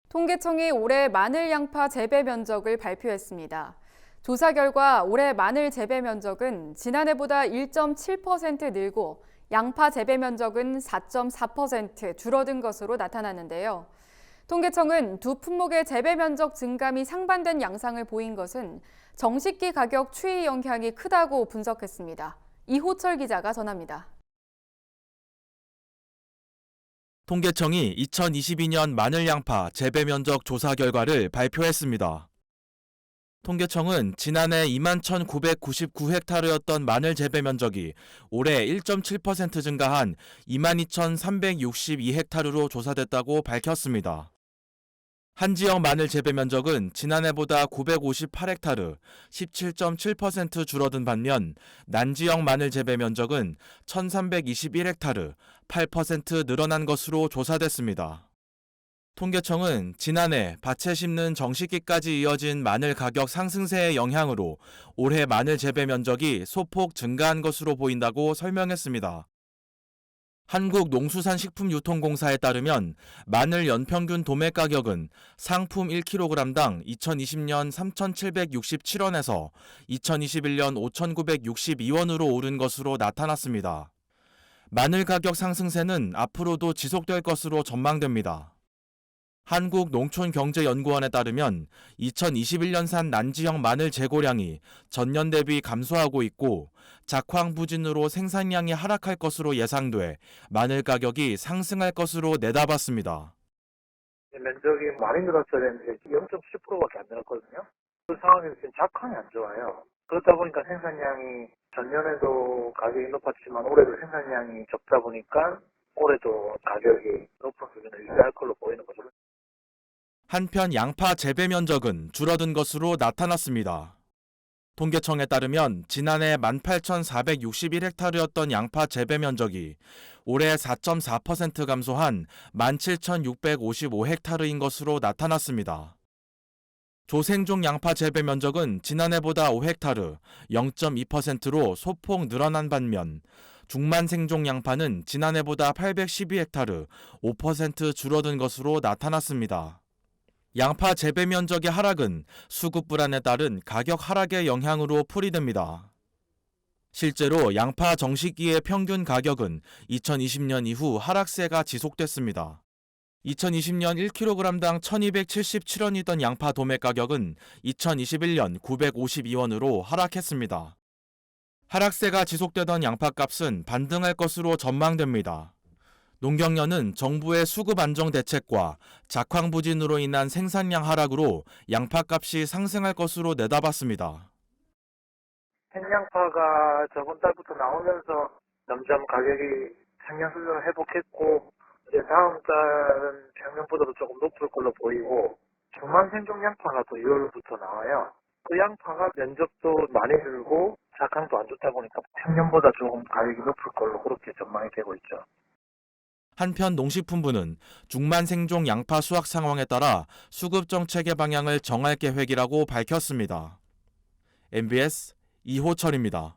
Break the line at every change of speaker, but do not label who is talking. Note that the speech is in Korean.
통계청이 올해 마늘 양파 재배 면적을 발표했습니다. 조사 결과 올해 마늘 재배 면적은 지난해보다 1.7% 늘고 양파 재배 면적은 4.4% 줄어든 것으로 나타났는데요. 통계청은 두 품목의 재배 면적 증감이 상반된 양상을 보인 것은 정식기 가격 추이 영향이 크다고 분석했습니다. 이호철 기자가 전합니다.
통계청이 2022년 마늘 양파 재배 면적 조사 결과를 발표했습니다. 통계청은 지난해 21,999헥타르였던 마늘 재배 면적이 올해 1.7% 증가한 22,362헥타르로 조사됐다고 밝혔습니다. 한 지역 마늘 재배 면적은 지난해보다 958헥타르, 17.7% 줄어든 반면 난 지역 마늘 재배 면적은 1,321헥타르, 8% 늘어난 것으로 조사됐습니다. 통계청은 지난해 밭에 심는 정식기까지 이어진 마늘 가격 상승세의 영향으로 올해 마늘 재배 면적이 소폭 증가한 것으로 보인다고 설명했습니다. 한국농수산식품유통공사에 따르면 마늘 연평균 도매 가격은 상품 1kg당 2020년 3,767원에서 2021년 5,962원으로 오른 것으로 나타났습니다. 마늘 가격 상승세는 앞으로도 지속될 것으로 전망됩니다. 한국농촌경제연구원에 따르면 2021년산 난지형 마늘 재고량이 전년 대비 감소하고 있고 작황 부진으로 생산량이 하락할 것으로 예상돼 마늘 가격이 상승할 것으로 내다봤습니다.
면적이 많이 늘었어야 되는데 0.7%밖에 안 늘었거든요. 그 상황에서 지금 작황이 안 좋아요. 그렇다 보니까 생산량이 전년에도 가격이 높았지만 올해도 생산량이 적다 보니까 올해도 가격이 높은 수준을 유지할 걸로 보이는 거죠.
한편 양파 재배 면적은 줄어든 것으로 나타났습니다. 통계청에 따르면 지난해 18,461헥타르였던 양파 재배 면적이 올해 4.4% 감소한 17,655헥타르인 것으로 나타났습니다. 조생종 양파 재배 면적은 지난해보다 5헥타르, 0.2%로 소폭 늘어난 반면 중만생종 양파는 지난해보다 812헥타르, 5% 줄어든 것으로 나타났습니다. 양파 재배 면적의 하락은 수급 불안에 따른 가격 하락의 영향으로 풀이됩니다. 실제로 양파 정식기의 평균 가격은 2020년 이후 하락세가 지속됐습니다. 2020년 1kg당 1,277원이던 양파 도매 가격은 2021년 952원으로 하락했습니다. 하락세가 지속되던 양파값은 반등할 것으로 전망됩니다. 농경련은 정부의 수급 안정 대책과 작황 부진으로 인한 생산량 하락으로 양파값이 상승할 것으로 내다봤습니다.
생양파가 저번 달부터 나오면서 점점 가격이 작년 수준을 회복했고 이제 다음 달은 작년보다도 조금 높을 걸로 보이고 중만생종 양파가 또 2월부터 나와요. 그 양파가 면적도 많이 늘고 작황도 안 좋다 보니까 작년보다 조금 가격이 높을 걸로 그렇게 전망이 되고 있죠.
한편 농식품부는 중만생종 양파 수확 상황에 따라 수급 정책의 방향을 정할 계획이라고 밝혔습니다. MBS 이호철입니다.